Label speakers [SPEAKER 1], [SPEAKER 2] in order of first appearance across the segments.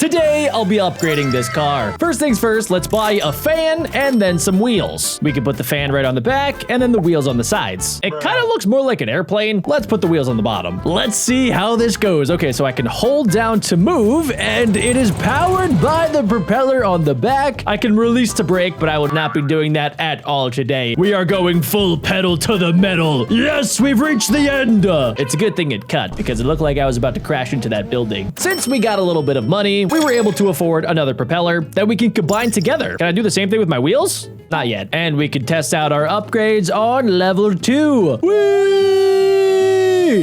[SPEAKER 1] Today, I'll be upgrading this car. First things first, let's buy a fan and then some wheels. We can put the fan right on the back and then the wheels on the sides. It kind of looks more like an airplane. Let's put the wheels on the bottom. Let's see how this goes. Okay, so I can hold down to move and it is powered by the propeller on the back. I can release to brake, but I will not be doing that at all today. We are going full pedal to the metal. Yes, we've reached the end. It's a good thing it cut because it looked like I was about to crash into that building. Since we got a little bit of money, we were able to afford another propeller that we can combine together. Can I do the same thing with my wheels? Not yet. And we can test out our upgrades on level 2. Whee!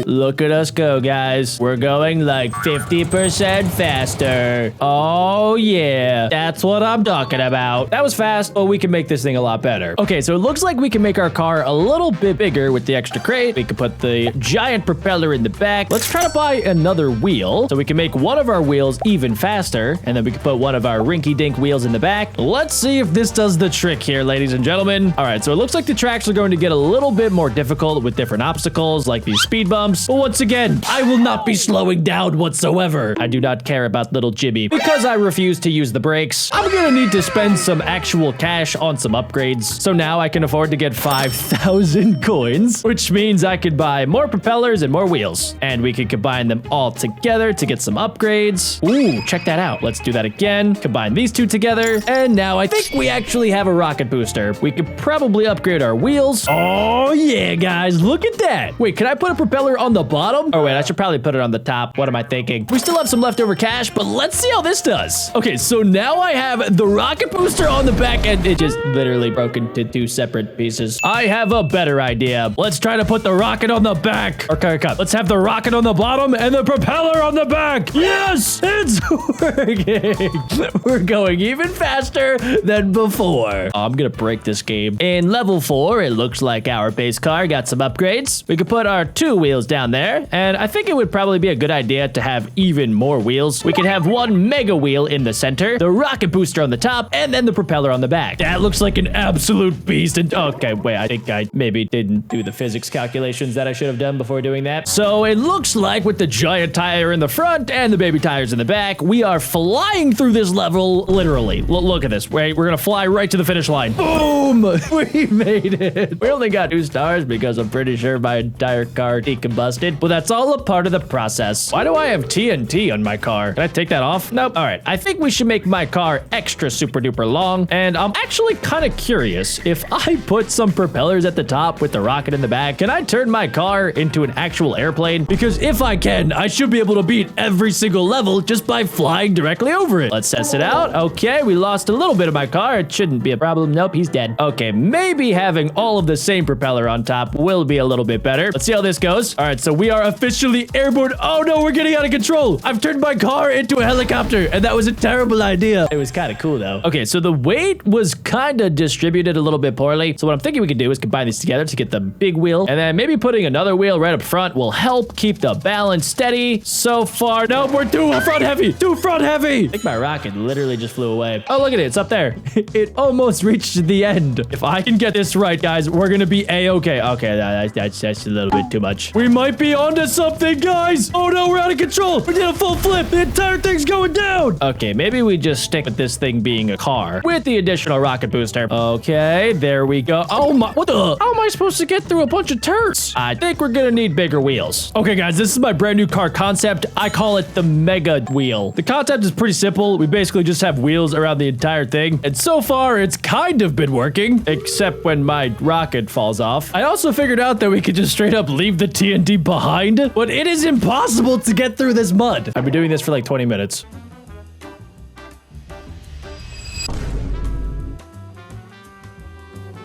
[SPEAKER 1] Look at us go, guys. We're going like 50% faster. Oh, yeah. That's what I'm talking about. That was fast, but we can make this thing a lot better. Okay, so it looks like we can make our car a little bit bigger with the extra crate. We can put the giant propeller in the back. Let's try to buy another wheel so we can make one of our wheels even faster. And then we can put one of our rinky-dink wheels in the back. Let's see if this does the trick here, ladies and gentlemen. All right, so it looks like the tracks are going to get a little bit more difficult with different obstacles like these speed bumps. But once again, I will not be slowing down whatsoever. I do not care about little Jimmy. Because I refuse to use the brakes, I'm gonna need to spend some actual cash on some upgrades. So now I can afford to get 5,000 coins, which means I could buy more propellers and more wheels. And we can combine them all together to get some upgrades. Ooh, check that out. Let's do that again. Combine these two together. And now I think we actually have a rocket booster. We could probably upgrade our wheels. Oh yeah, guys, look at that. Wait, can I put a propeller on the bottom? Oh wait, I should probably put it on the top. What am I thinking? We still have some leftover cash, but let's see how this does. Okay, so now I have the rocket booster on the back and it just literally broke into 2 separate pieces. I have a better idea. Let's try to put the rocket on the back. Okay, let's have the rocket on the bottom and the propeller on the back. Yes, it's working. We're going even faster than before. I'm gonna break this game. In level 4, it looks like our base car got some upgrades. We could put our 2 wheels down there, and I think it would probably be a good idea to have even more wheels. We could have 1 mega wheel in the center, the rocket booster on the top, and then the propeller on the back. That looks like an absolute beast. And okay, wait, I think I maybe didn't do the physics calculations that I should have done before doing that. So it looks like with the giant tire in the front and the baby tires in the back, we are flying through this level, literally. Look at this. Wait, we're gonna fly right to the finish line. Boom! We made it. We only got 2 stars because I'm pretty sure my entire car decombusted. But that's all a part of the process. Why do I have TNT on my car? Can I take that off? Nope. All right. I think we should make my car extra super duper long. And I'm actually kind of curious if I put some propellers at the top with the rocket in the back, can I turn my car into an actual airplane? Because if I can, I should be able to beat every single level just by flying directly over it. Let's test it out. Okay, we lost a little bit of my car. It shouldn't be a problem. Nope, he's dead. Okay, maybe having all of the same propeller on top will be a little bit better. Let's see how this goes. All right, so we are officially airborne. Oh no, we're getting out of control. I've turned my car into a helicopter, and that was a terrible idea. It was kind of cool though. Okay, so the weight was kind of distributed a little bit poorly. So what I'm thinking we could do is combine these together to get the big wheel, and then maybe putting another wheel right up front will help keep the balance steady. So far, no, we're too front heavy. Too front heavy. I think my rocket literally just flew away. Oh, look at it. It's up there. It almost reached the end. If I can get this right, guys, we're gonna be a-okay. Okay, that's a little bit too much. We might be onto something, guys. Oh no, we're out of control. We did a full flip. The entire thing's going down. Okay, maybe we just stick with this thing being a car with the additional rocket booster. Okay, there we go. Oh my, what the? How am I supposed to get through a bunch of turds? I think we're gonna need bigger wheels. Okay, guys, this is my brand new car concept. I call it the mega wheel. The concept is pretty simple. We basically just have wheels around the entire thing. And so far, it's kind of been working, except when my rocket falls off. I also figured out that we could just straight up leave the TNT behind, but it is impossible to get through this mud. I've been doing this for like 20 minutes.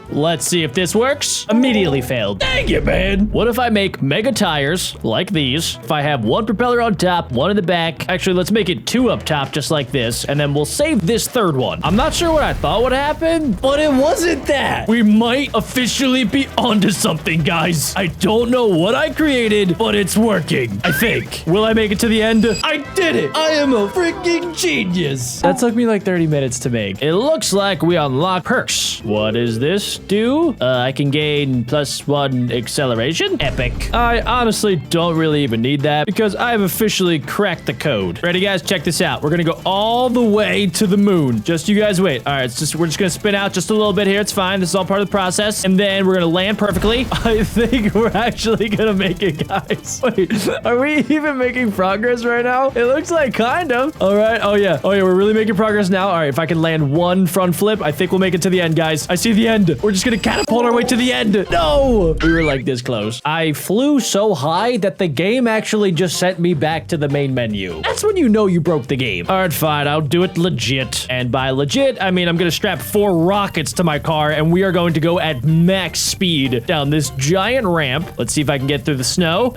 [SPEAKER 1] Let's see if this works. Immediately failed. Dang it, man. What if I make mega tires like these? If I have 1 propeller on top, 1 in the back. Actually, let's make it 2 up top, just like this. And then we'll save this 3rd one. I'm not sure what I thought would happen, but it wasn't that. We might officially be onto something, guys. I don't know what I created, but it's working, I think. Will I make it to the end? I did it. I am a freaking genius. That took me like 30 minutes to make. It looks like we unlock perks. What is this? do. I can gain +1 acceleration. Epic. I honestly don't really even need that because I have officially cracked the code. Ready, guys? Check this out. We're gonna go all the way to the moon. Just you guys wait. All right, we're just gonna spin out just a little bit here. It's fine. This is all part of the process. And then we're gonna land perfectly. I think we're actually gonna make it, guys. Wait, are we even making progress right now? It looks like kind of. All right. Oh yeah. We're really making progress now. All right, if I can land one front flip, I think we'll make it to the end, guys. I see the end. We're just gonna catapult our way to the end. No, we were like this close. I flew so high that the game actually just sent me back to the main menu. That's when you know you broke the game. All right, fine. I'll do it legit. And by legit, I mean I'm gonna strap 4 rockets to my car and we are going to go at max speed down this giant ramp. Let's see if I can get through the snow.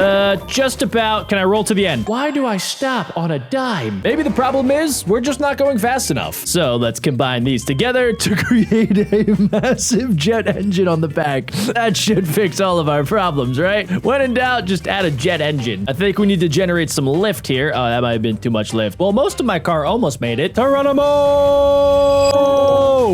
[SPEAKER 1] Just about. Can I roll to the end? Why do I stop on a dime? Maybe the problem is we're just not going fast enough. So let's combine these together to create a massive jet engine on the back. That should fix all of our problems, right? When in doubt, just add a jet engine. I think we need to generate some lift here. Oh, that might have been too much lift. Well, most of my car almost made it. Geronimo!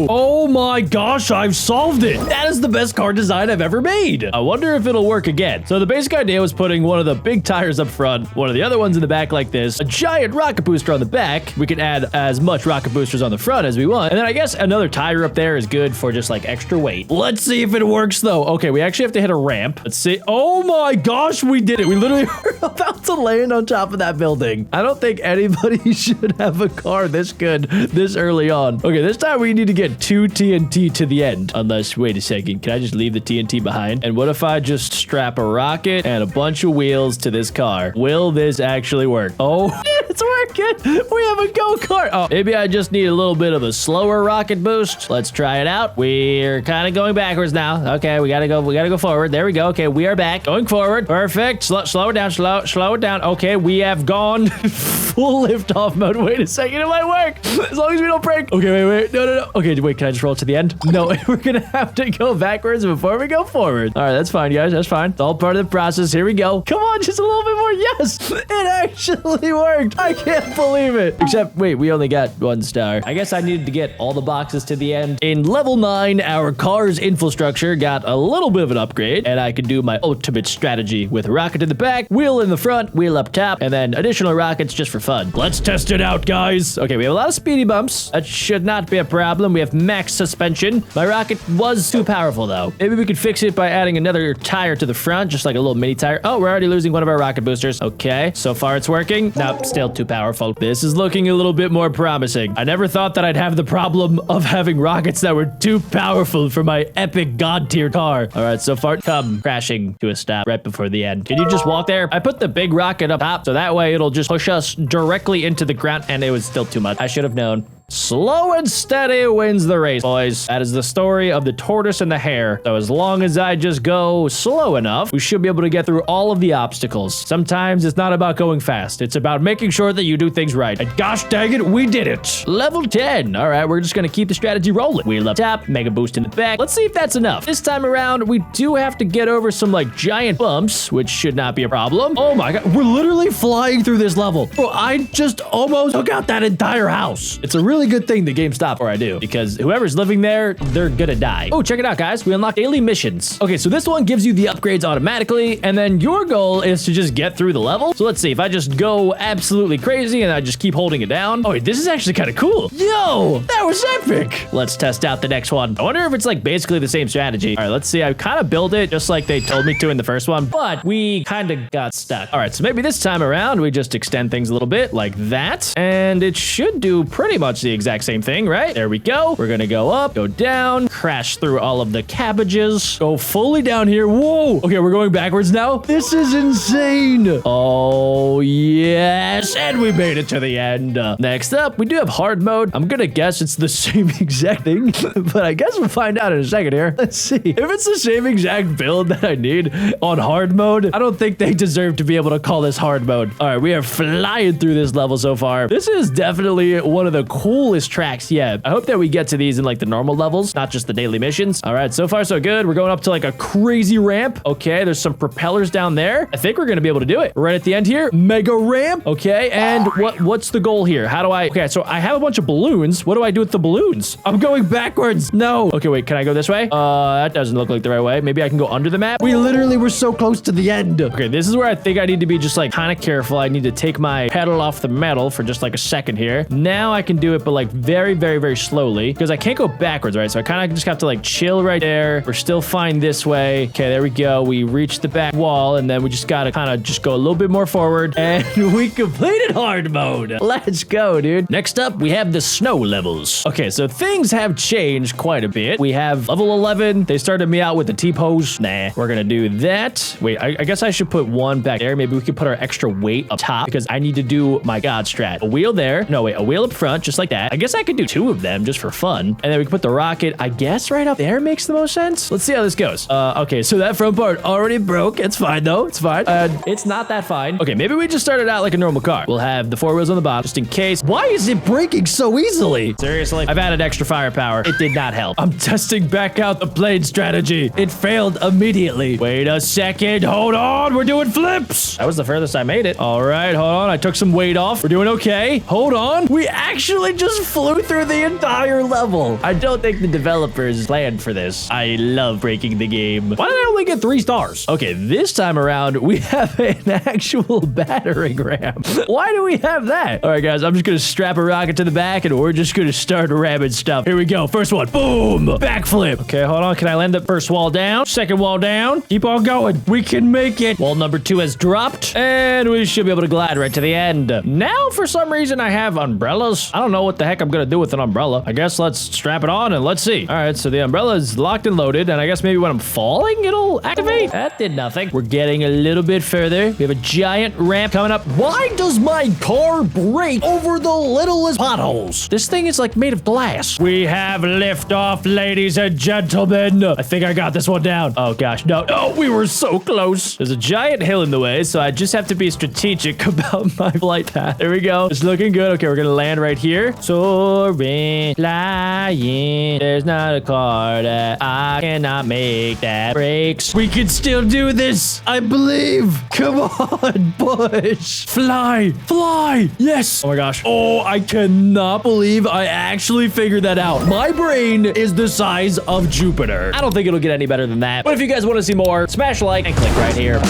[SPEAKER 1] Oh my gosh, I've solved it. That is the best car design I've ever made. I wonder if it'll work again. So the basic idea was putting one of the big tires up front, one of the other ones in the back like this, a giant rocket booster on the back. We can add as much rocket boosters on the front as we want. And then I guess another tire up there is good for just like extra weight. Let's see if it works though. Okay, we actually have to hit a ramp. Let's see. Oh my gosh, we did it. We literally were about to land on top of that building. I don't think anybody should have a car this good this early on. Okay, this time we need to get 2 TNT to the end. Unless, wait a second, can I just leave the TNT behind? And what if I just strap a rocket and a bunch of wheels to this car? Will this actually work? Oh, it's working. We have a go-kart. Oh, maybe I just need a little bit of a slower rocket boost. Let's try it out. We're kind of going backwards now. Okay, we gotta go forward. There we go. Okay, we are back. Going forward. Perfect. Slow it down. Slow it down. Okay, we have gone full lift off mode. Wait a second, it might work. As long as we don't break. Okay, wait. No. Okay, wait, can I just roll to the end? No, we're gonna have to go backwards before we go forward. All right, that's fine, guys. That's fine. It's all part of the process. Here we go. Come on, just a little bit more. Yes, it actually worked. I can't believe it. Except, wait, we only got 1 star. I guess I needed to get all the boxes to the end. In level 9, our car's infrastructure got a little bit of an upgrade, and I could do my ultimate strategy with a rocket in the back, wheel in the front, wheel up top, and then additional rockets just for fun. Let's test it out, guys. Okay, we have a lot of speedy bumps. That should not be a problem. We have max suspension. My rocket was too powerful, though. Maybe we could fix it by adding another tire to the front, just like a little mini tire. Oh, we're already losing one of our rocket boosters. Okay, so far it's working. Nope, still too powerful. This is looking a little bit more promising. I never thought that I'd have the problem of having rockets that were too powerful for my epic god tier car. All right, so far, come crashing to a stop right before the end. Can you just walk there? I put the big rocket up top, so that way it'll just push us directly into the ground, and it was still too much. I should have known. Slow and steady wins the race, boys. That is the story of the tortoise and the hare. So as long as I just go slow enough, we should be able to get through all of the obstacles. Sometimes it's not about going fast. It's about making sure that you do things right. And gosh dang it, we did it. Level 10. All right, we're just going to keep the strategy rolling. Wheel up top, mega boost in the back. Let's see if that's enough. This time around, we do have to get over some like giant bumps, which should not be a problem. Oh my God, we're literally flying through this level. Bro, I just almost took out that entire house. It's a really good thing the game stopped before I do, because whoever's living there, they're gonna die. Oh, check it out, guys. We unlocked daily missions. Okay, so this one gives you the upgrades automatically, and then your goal is to just get through the level. So let's see, if I just go absolutely crazy and I just keep holding it down. Oh, wait, this is actually kind of cool. Yo, that was epic. Let's test out the next one. I wonder if it's like basically the same strategy. All right, let's see. I kind of built it just like they told me to in the first one, but we kind of got stuck. All right, so maybe this time around, we just extend things a little bit like that, and it should do pretty much the exact same thing, right? There we go. We're gonna go up, go down, crash through all of the cabbages, go fully down here. Whoa. Okay, we're going backwards now. This is insane. Oh, yes. And we made it to the end. Next up, we do have hard mode. I'm gonna guess it's the same exact thing, but I guess we'll find out in a second here. Let's see. If it's the same exact build that I need on hard mode, I don't think they deserve to be able to call this hard mode. All right, we are flying through this level so far. This is definitely one of the coolest coolest tracks yet. I hope that we get to these in like the normal levels, not just the daily missions. All right, so far so good. We're going up to like a crazy ramp. Okay, there's some propellers down there. I think we're gonna be able to do it. Right at the end here, mega ramp. Okay, and what's the goal here? How do I? Okay, so I have a bunch of balloons. What do I do with the balloons? I'm going backwards. No. Okay, wait, can I go this way? That doesn't look like the right way. Maybe I can go under the map. We literally were so close to the end. Okay, this is where I think I need to be just like kind of careful. I need to take my pedal off the metal for just like a second here. Now I can do it, but like very, very, very slowly because I can't go backwards, right? So I kind of just have to like chill right there. We're still fine this way. Okay, there we go. We reached the back wall and then we just got to kind of just go a little bit more forward and we completed hard mode. Let's go, dude. Next up, we have the snow levels. Okay, so things have changed quite a bit. We have level 11. They started me out with the T-pose. Nah, we're going to do that. Wait, I guess I should put one back there. Maybe we could put our extra weight up top because I need to do my god strat. A wheel there. No, wait, a wheel up front, just like that. I guess I could do 2 of them just for fun. And then we can put the rocket, I guess, right up there makes the most sense. Let's see how this goes. Okay, so that front part already broke. It's fine, though. It's fine. It's not that fine. Okay, maybe we just started out like a normal car. We'll have the 4 wheels on the bottom just in case. Why is it breaking so easily? Seriously? I've added extra firepower. It did not help. I'm testing back out the plane strategy. It failed immediately. Wait a second. Hold on. We're doing flips. That was the furthest I made it. All right, hold on. I took some weight off. We're doing okay. Hold on. We actually just flew through the entire level. I don't think the developers planned for this. I love breaking the game. Why did I only get 3 stars? Okay, this time around, we have an actual battering ram. Why do we have that? All right, guys, I'm just going to strap a rocket to the back and we're just going to start ramming stuff. Here we go. First one. Boom. Backflip. Okay, hold on. Can I land the first wall down? Second wall down. Keep on going. We can make it. Wall number 2 has dropped and we should be able to glide right to the end. Now, for some reason, I have umbrellas. I don't know what the heck I'm going to do with an umbrella. I guess let's strap it on and let's see. All right, so the umbrella is locked and loaded and I guess maybe when I'm falling, it'll activate. That did nothing. We're getting a little bit further. We have a giant ramp coming up. Why does my car break over the littlest potholes? This thing is like made of glass. We have liftoff, ladies and gentlemen. I think I got this one down. Oh gosh, no, we were so close. There's a giant hill in the way, so I just have to be strategic about my flight path. There we go. It's looking good. Okay, we're gonna land right here. Soaring, flying. There's not a car that I cannot make that breaks. We can still do this. I believe. Come on, push. Fly, fly. Yes. Oh my gosh. Oh, I cannot believe I actually figured that out. My brain is the size of Jupiter. I don't think it'll get any better than that. But if you guys want to see more, smash like and click right here.